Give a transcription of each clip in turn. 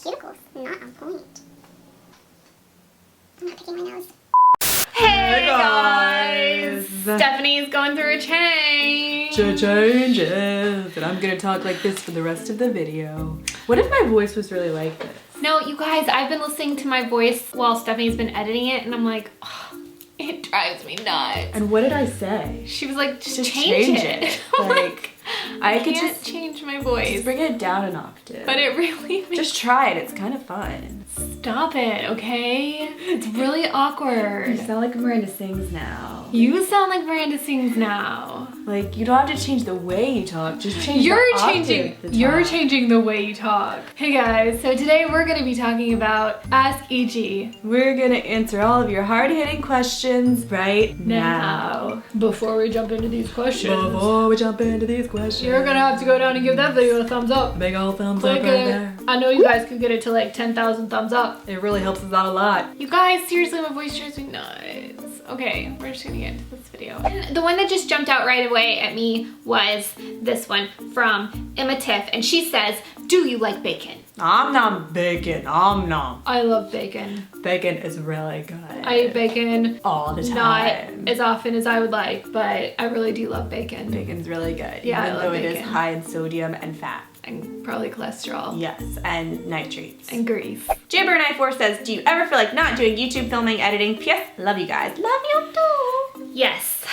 cuticles not on point. I'm not picking my nose. Hey guys! Stephanie's going through a change. Changes. And I'm gonna talk like this for the rest of the video. What if my voice was really like this? No, you guys, I've been listening to my voice while Stephanie's been editing it, and I'm like, oh, it drives me nuts. And what did I say? She was like, just change it. Like, I could can't just change my voice. Just bring it down an octave. But it really makes... Just try it. It's kind of fun. Stop it, okay? It's really awkward. You sound like Miranda sings now. You sound like Miranda sings now. Like, you don't have to change the way you talk. Just change You're the octave. You're changing the way you talk. Hey guys, so today we're gonna be talking about Ask EG. We're gonna answer all of your hard-hitting questions right now. Before we jump into these questions, you're gonna have to go down and give that video a thumbs up. Big old thumbs Click up right it. there. I know you guys could get it to like 10,000 thumbs up. It really helps us out a lot. You guys, seriously, my voice drives me nuts. Okay, we're just gonna get into this video. And the one that just jumped out right away at me was this one from Emma Tiff, and she says, do you like bacon? Nom nom bacon, nom nom. I love bacon. Bacon is really good. I eat bacon all the time. Not as often as I would like, but I really do love bacon. Bacon's really good, yeah, even I love though bacon. it is high in sodium and fat. And probably cholesterol. Yes, and nitrates. And grease. Jabber94 says, do you ever feel like not doing YouTube filming, editing? P.S. Love you guys. Love you too. Yes.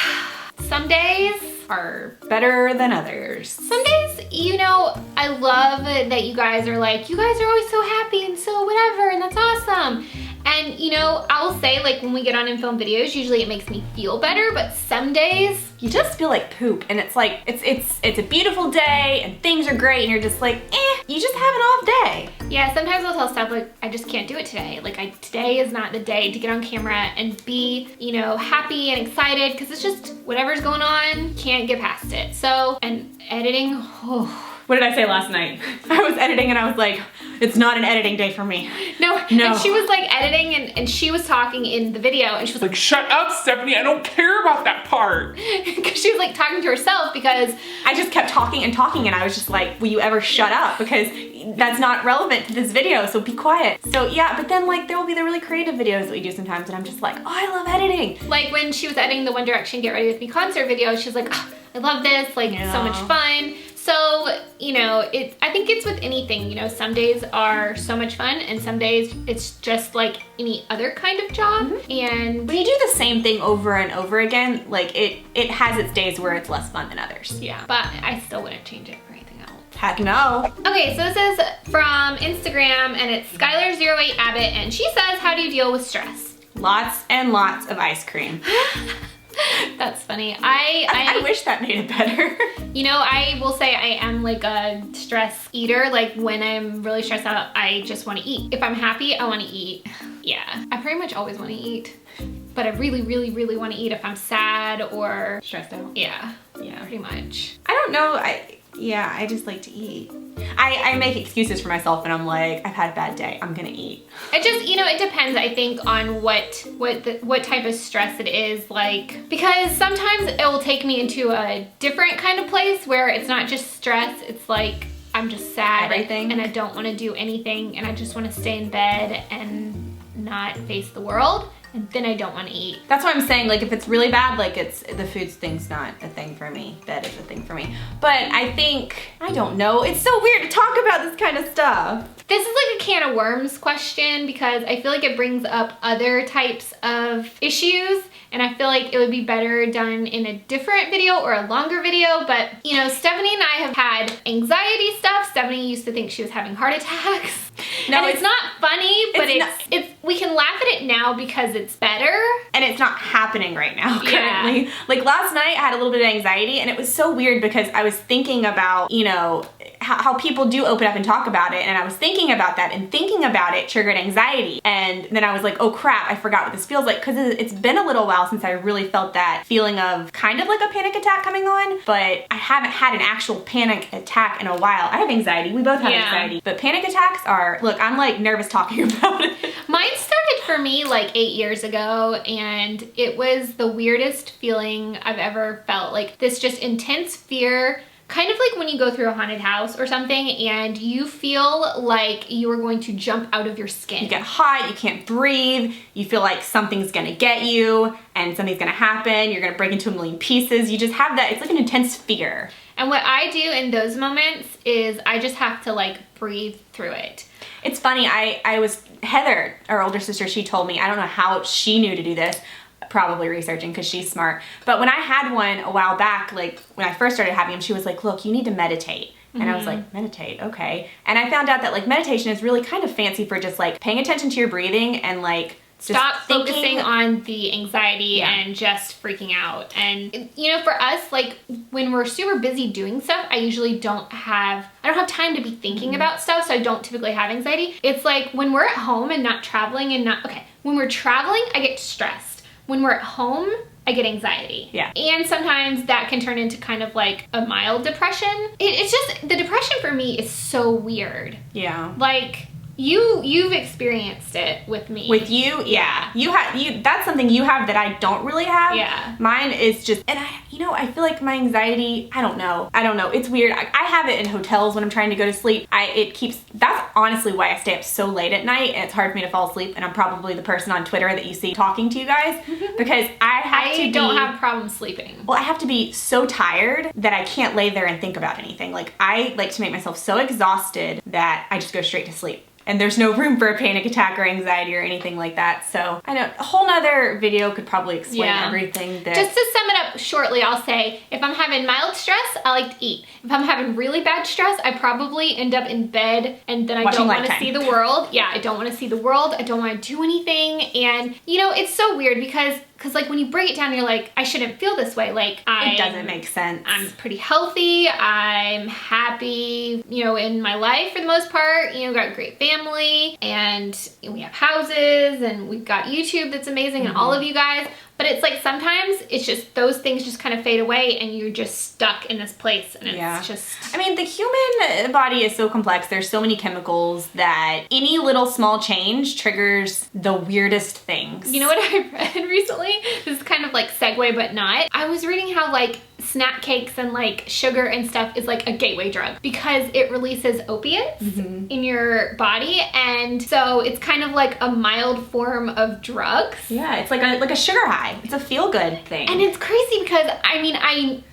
Some days are better than others. Some days, you know, I love that you guys are like, you guys are always so happy and so whatever, and that's awesome. And you know, I will say, like, when we get on and film videos, usually it makes me feel better, but some days you just feel like poop, and it's like it's a beautiful day and things are great, and you're just like, you just have an off day. Yeah, sometimes I'll tell Steph, like, I just can't do it today. Like, today is not the day to get on camera and be, you know, happy and excited, because it's just whatever's going on, can't get past it. So, and editing, oh. What did I say last night? I was editing and I was like, it's not an editing day for me. No. And she was like editing and she was talking in the video and she was like, shut up, Stephanie, I don't care about that part. Because she was like talking to herself because I just kept talking and talking and I was just like, will you ever shut up? Because that's not relevant to this video, so be quiet. So yeah, but then like there will be the really creative videos that we do sometimes and I'm just like, oh, I love editing. Like when she was editing the One Direction Get Ready With Me concert video, she was like, oh, I love this, like it's so much fun. So, you know, I think it's with anything, you know, some days are so much fun and some days it's just like any other kind of job. And when you do the same thing over and over again, like it has its days where it's less fun than others. Yeah, but I still wouldn't change it for anything else. Heck no. Okay, so this is from Instagram and it's Skylar08 Abbott and she says, how do you deal with stress? Lots and lots of ice cream. That's funny. I wish that made it better. You know, I will say I am like a stress eater. Like when I'm really stressed out, I just want to eat. If I'm happy, I want to eat. Yeah, I pretty much always want to eat. But I really, really, really want to eat if I'm sad or stressed out. Yeah, pretty much. I don't know. I just like to eat. I make excuses for myself and I'm like, I've had a bad day, I'm gonna eat. It just, you know, it depends, I think, on what type of stress it is, like, because sometimes it will take me into a different kind of place where it's not just stress, it's like, I'm just sad and I don't want to do anything and I just want to stay in bed and not face the world. And then I don't want to eat. That's what I'm saying, like if it's really bad, like the food thing's not a thing for me. Bed is a thing for me. But I think, I don't know, it's so weird to talk about this kind of stuff. This is like a can of worms question because I feel like it brings up other types of issues and I feel like it would be better done in a different video or a longer video, but you know, Stephanie and I have had anxiety stuff. Stephanie used to think she was having heart attacks. No, and it's not funny, but it's we can laugh at it now because it's better. And it's not happening right now currently. Yeah. Like last night I had a little bit of anxiety and it was so weird because I was thinking about, you know, how people do open up and talk about it and I was thinking about that and thinking about it triggered anxiety. And then I was like, oh crap, I forgot what this feels like because it's been a little while since I really felt that feeling of kind of like a panic attack coming on, but I haven't had an actual panic attack in a while. I have anxiety, we both have anxiety, but panic attacks are, look, I'm like nervous talking about it. Mine started for me like 8 years ago and it was the weirdest feeling I've ever felt. Like this just intense fear kind of like when you go through a haunted house or something and you feel like you are going to jump out of your skin. You get hot, you can't breathe, you feel like something's gonna get you and something's gonna happen, you're gonna break into a million pieces. You just have that, it's like an intense fear. And what I do in those moments is I just have to like breathe through it. It's funny, I was, Heather, our older sister, she told me, I don't know how she knew to do this, probably researching because she's smart. But when I had one a while back, like when I first started having them, she was like, look, you need to meditate. And I was like, meditate, okay. And I found out that like meditation is really kind of fancy for just like paying attention to your breathing and like stop focusing on the anxiety and just freaking out. And you know, for us, like when we're super busy doing stuff, I usually don't have time to be thinking about stuff, so I don't typically have anxiety. It's like when we're at home and not traveling and when we're traveling, I get stressed. When we're at home, I get anxiety. Yeah. And sometimes that can turn into kind of like a mild depression. It's just, the depression for me is so weird. Yeah. Like, you've experienced it with me. With you, yeah. That's something you have that I don't really have. Yeah. Mine is just, and I feel like my anxiety, I don't know. It's weird. I have it in hotels when I'm trying to go to sleep. That's honestly why I stay up so late at night and it's hard for me to fall asleep, and I'm probably the person on Twitter that you see talking to you guys because I don't have problems sleeping. Well, I have to be so tired that I can't lay there and think about anything. Like I like to make myself so exhausted that I just go straight to sleep. And there's no room for a panic attack or anxiety or anything like that. So I know a whole nother video could probably explain everything. Just to sum it up shortly, I'll say if I'm having mild stress, I like to eat. If I'm having really bad stress, I probably end up in bed and then I don't want to see the world. Yeah, I don't want to see the world. I don't want to do anything. And you know, it's so weird because like when you break it down, you're like, I shouldn't feel this way. Like it doesn't make sense. I'm pretty healthy. I'm happy, you know, in my life for the most part. You know, got a great family and we have houses and we've got YouTube that's amazing and all of you guys. But it's like sometimes it's just those things just kind of fade away and you're just stuck in this place and it's just... I mean, the human body is so complex. There's so many chemicals that any little small change triggers the weirdest things. You know what I read recently? This is kind of like segue but not. I was reading how like snack cakes and like sugar and stuff is like a gateway drug because it releases opiates in your body, and so it's kind of like a mild form of drugs. Yeah, it's like a sugar high. It's a feel-good thing. And it's crazy because I mean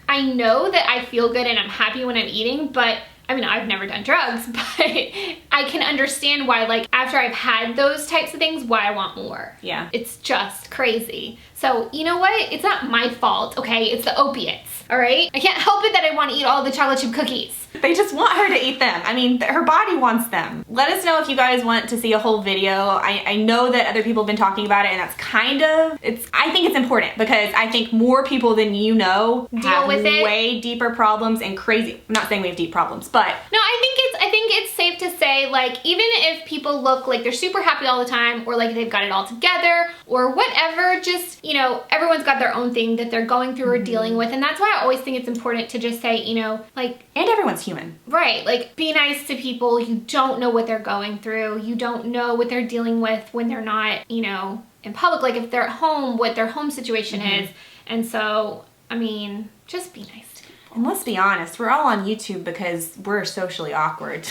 I know that I feel good and I'm happy when I'm eating, but I mean, I've never done drugs, but I can understand why, like, after I've had those types of things, why I want more. Yeah. It's just crazy. So, you know what? It's not my fault, okay? It's the opiates, all right? I can't help it that I want to eat all the chocolate chip cookies. They just want her to eat them. I mean, her body wants them. Let us know if you guys want to see a whole video. I know that other people have been talking about it, and that's kind of, I think it's important because I think more people than you know deal with it. Way deeper problems and crazy. I'm not saying we have deep problems, but no, I think it's safe to say, like, even if people look like they're super happy all the time or like they've got it all together or whatever, just, you know, everyone's got their own thing that they're going through or dealing with, and that's why I always think it's important to just say, you know, like, and everyone's human. Right, like be nice to people. You don't know what they're going through. You don't know what they're dealing with when they're not, you know, in public. Like if they're at home, what their home situation is. And so, I mean, just be nice to people. And let's be honest, we're all on YouTube because we're socially awkward.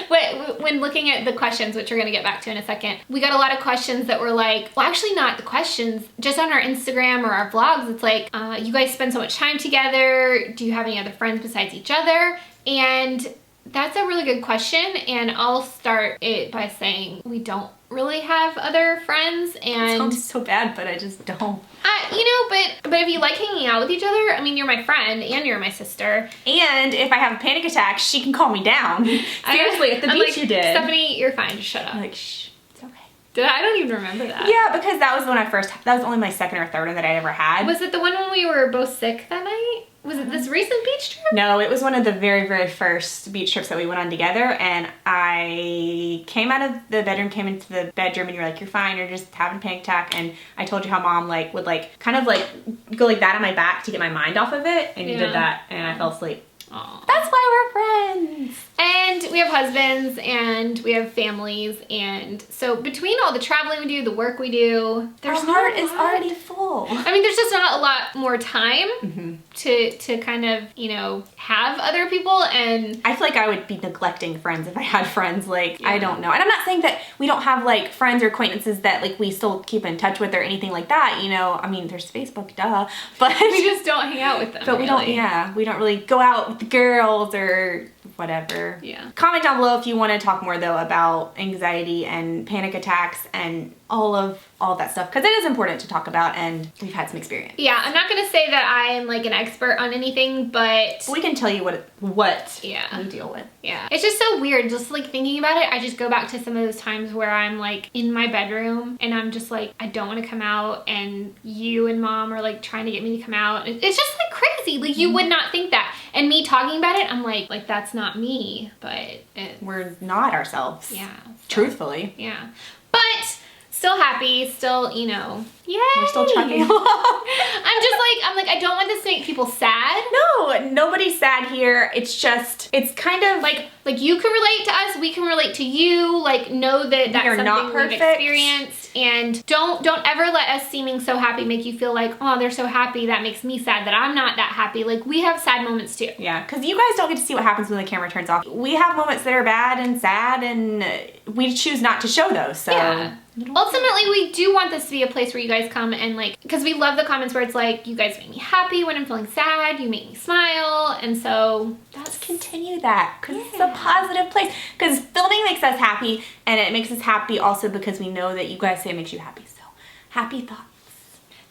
But when looking at the questions, which we're gonna get back to in a second, we got a lot of questions that were like, well, actually not the questions, just on our Instagram or our vlogs, it's like, you guys spend so much time together. Do you have any other friends besides each other? And that's a really good question, and I'll start it by saying we don't really have other friends, and it sounds so bad, but I just don't. You know, but if you like hanging out with each other, I mean, you're my friend and you're my sister. And if I have a panic attack, she can calm me down. Seriously, at the beach like, you did. Stephanie, you're fine, just shut up. I'm like, shh, it's okay. I don't even remember that. Yeah, because that was when that was only my second or third one that I ever had. Was it the one when we were both sick that night? Was it this recent beach trip? No, it was one of the very, very first beach trips that we went on together, and I came out of the bedroom, came into the bedroom, and you were like, you're fine, you're just having a panic attack, and I told you how mom would kind of go like that on my back to get my mind off of it, and you did that, and I fell asleep. Aw. That's why we're friends. And we have husbands and we have families, and so between all the traveling we do, the work we do, there's Our not heart a is lot. already full. I mean, there's just not a lot more time to kind of, you know, have other people, and I feel like I would be neglecting friends if I had friends. Like, I Yeah. don't know. And I'm not saying that we don't have like friends or acquaintances that like we still keep in touch with or anything like that, you know. I mean, there's Facebook, duh. But we just don't hang out with them. but we don't, really. yeah, we don't really go out with the girls or whatever. Yeah. Comment down below if you want to talk more though about anxiety and panic attacks and all of that stuff, because it is important to talk about, and we've had some experience. Yeah, I'm not gonna say that I'm like an expert on anything, but We can tell you what Yeah. we deal with. yeah, it's just so weird. Just like thinking about it, I just go back to some of those times where I'm like in my bedroom and I'm just like, I don't want to come out, and you and mom are like trying to get me to come out. It's just like crazy. Like you would not think that. And me talking about it, I'm like that's not me, but We're not ourselves. yeah. Truthfully. Yeah. But still happy, still, you know, yay. We're still trucking along. I'm like, I don't want this to make people sad. No, nobody's sad here. It's just, it's kind of Like you can relate to us, we can relate to you. Like, know that that's are something not we've perfect. experienced, and don't ever let us seeming so happy make you feel like, oh, they're so happy, that makes me sad that I'm not that happy. Like, we have sad moments too. yeah, because you guys don't get to see what happens when the camera turns off. We have moments that are bad and sad, and we choose not to show those. So Yeah. Ultimately, we do want this to be a place where you guys come and like, because we love the comments where it's like, you guys make me happy when I'm feeling sad, you make me smile, and so let's continue that, because it's a Yeah. positive place. Because filming makes us happy, and it makes us happy also because we know that you guys say it makes you happy. So happy thoughts.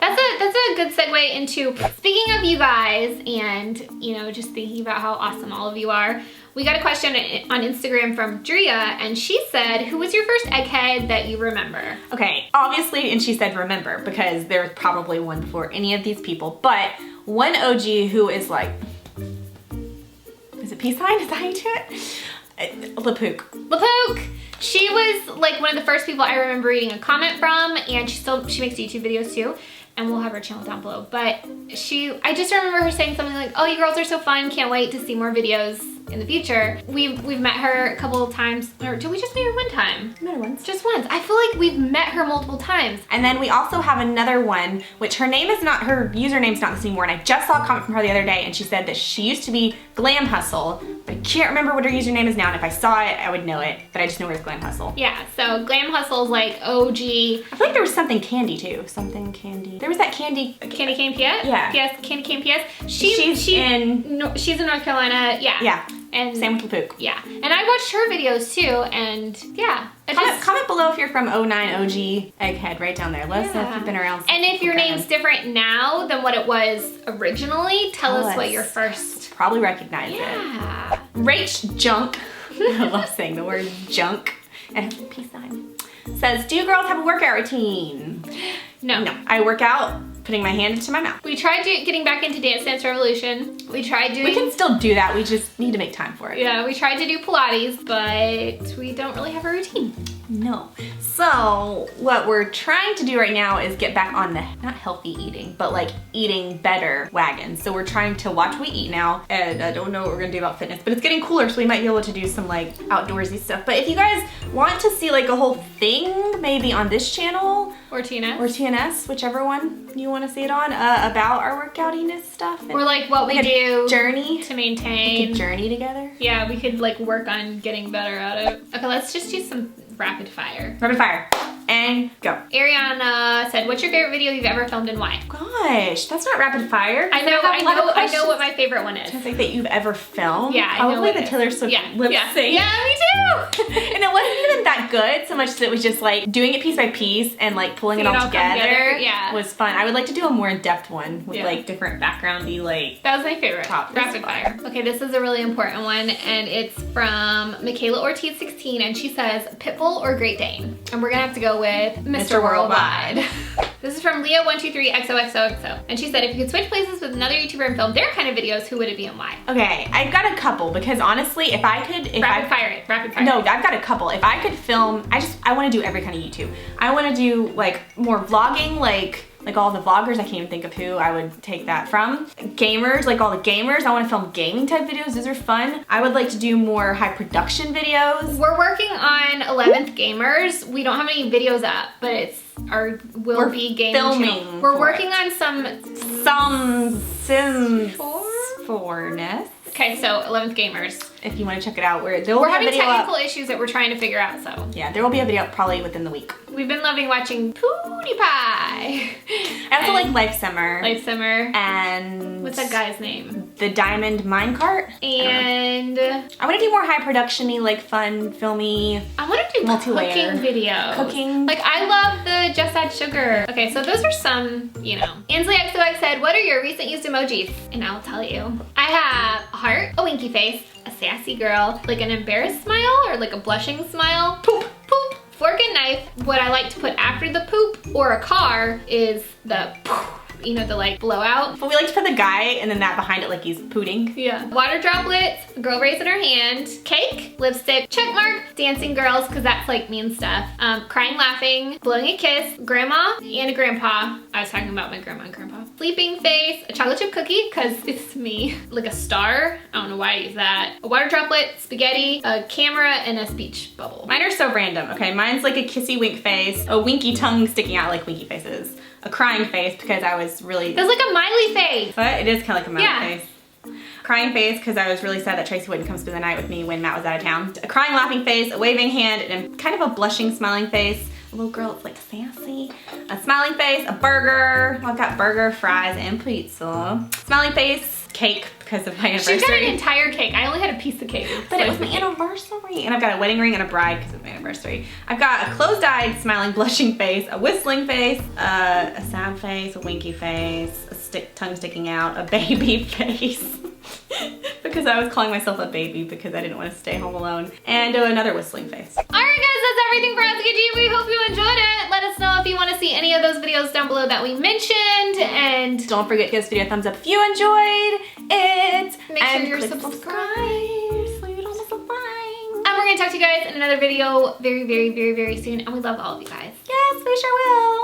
that's a good segue into, speaking of you guys and, you know, just thinking about how awesome all of you are. We got a question on Instagram from Drea, and she said, who was your first egghead that you remember? Okay, obviously, and she said remember, because there's probably one before any of these people, but one OG who is like, is it peace sign? Is that how you do it? Lapook. Lapook! She was like one of the first people I remember reading a comment from, and she makes YouTube videos too, and we'll have her channel down below. But I just remember her saying something like, oh, you girls are so fun, can't wait to see more videos in the future. We've met her a couple of times, or did we just meet her one time? Met her once. Just once. I feel like we've met her multiple times. And then we also have another one, which her username's not this anymore, and I just saw a comment from her the other day, and she said that she used to be Glam Hustle, but I can't remember what her username is now, and if I saw it, I would know it, but I just know her as Glam Hustle. Yeah, so Glam Hustle's like OG. I feel like there was something candy too. Something candy. There was that candy. Candy Cane PS? Yeah. PS, Candy Cane PS. She's in She's in North Carolina, yeah. Yeah. And Same with Lapook. yeah. And I watched her videos too, and yeah. Comment below if you're from 09 OG Egghead right down there. Let us know if Yeah. you've been around. And if your forever. name's different now than what it was originally, tell us what your first. Probably recognize it. Yeah. Rach Junk, I love saying the word junk, and a peace sign, says, do you girls have a workout routine? No. No, I work out putting my hand into my mouth. We tried getting back into Dance Revolution. We tried doing. We can still do that, we just need to make time for it. Yeah, we tried to do Pilates, but we don't really have a routine. No. So what we're trying to do right now is get back on the, not healthy eating, but like eating better wagon. So we're trying to watch what we eat now, and I don't know what we're gonna do about fitness, but it's getting cooler, so we might be able to do some like outdoorsy stuff. But if you guys want to see like a whole thing, maybe on this channel, Or Tina. or TNS, whichever one you want to see it on, about our workoutiness stuff. And Or like what we like a do journey. to We maintain. could journey together. Yeah, we could like work on getting better at it. Okay, let's just do some rapid fire. Rapid fire. And go. Ariana said, what's your favorite video you've ever filmed and why? Gosh, that's not rapid fire. I know what my favorite one is. Something that you've ever filmed. Yeah, I know Probably what the it is. Taylor Swift Yeah, lip yeah. sync. Yeah, me too. And it wasn't even that good, so much that it was just like doing it piece by piece and like pulling it all come together. yeah. Was fun. I would like to do a more in-depth one with Yeah. like different backgroundy like. That was my favorite. Top. Rapid fire. Okay, this is a really important one, and it's from Michaela Ortiz 16, and she says, Pitbull or Great Dane? And we're gonna have to go with Mr. Worldwide. This is from Leo123XOXOXO, and she said, if you could switch places with another YouTuber and film their kind of videos, who would it be and why? Okay, I've got a couple because honestly, if I could, Rapid fire it. Rapid fire. No, I've got a couple. If I could film, I want to do every kind of YouTube. I want to do like more vlogging, like like all the vloggers, I can't even think of who I would take that from. Gamers, like all the gamers, I wanna film gaming type videos, those are fun. I would like to do more high production videos. We're working on 11th Gamers. We don't have any videos up, but it's our will be game filming channel. We're for working on some Sims 4ness. Okay, so 11th Gamers. If you want to check it out, there will We're be a having video technical up. issues that we're trying to figure out, so. Yeah, there will be a video up probably within the week. We've been loving watching PewDiePie. I also like Life Simmer. Life Simmer. And What's that guy's name? The Diamond Minecart. And I want to do more high production-y, like fun, filmy. I want to do multi-layer cooking videos. Cooking. Like I love the Just Add Sugar. Okay, so those are some, you know. Ansley XOX said, what are your recent used emojis? And I'll tell you. I have a heart, a winky face, a sassy girl, like an embarrassed smile or like a blushing smile. Poop, poop. Fork and knife. What I like to put after the poop or a car is the poof. You know, the like blowout. But we like to put the guy and then that behind it like he's pooting. Yeah. Water droplets, girl raising her hand, cake, lipstick, check mark, dancing girls, because that's like mean stuff. Crying, laughing, blowing a kiss, grandma and a grandpa. I was talking about my grandma and grandpa. Sleeping face, a chocolate chip cookie, because it's me. Like a star. I don't know why I use that. A water droplet, spaghetti, a camera, and a speech bubble. Mine are so random, okay? Mine's like a kissy wink face, a winky tongue sticking out like winky faces, a crying face because I was really... It's like a Miley face. But it is kind of like a Yeah. face. Crying face because I was really sad that Tracy wouldn't come spend the night with me when Matt was out of town. A crying laughing face, a waving hand, and kind of a blushing smiling face. A little girl that's like sassy. A smiling face, a burger. Well, I've got burger, fries, and pizza. Smiling face, cake because of my anniversary. She got an entire cake. I only had a piece of cake. But it was my anniversary. And I've got a wedding ring and a bride because of my anniversary. I've got a closed-eyed, smiling, blushing face, a whistling face, a sad face, a winky face, a tongue sticking out, a baby face. Because I was calling myself a baby because I didn't want to stay home alone. And another whistling face. Alright guys, that's everything for Ask a G. We hope you enjoyed it. Let us know if you want to see any of those videos down below that we mentioned. And Don't forget to give this video a thumbs up if you enjoyed it. make sure And you're click subscribed. so you don't miss a thing. And we're going to talk to you guys in another video very, very, very, very soon. And we love all of you guys. Yes, we sure will.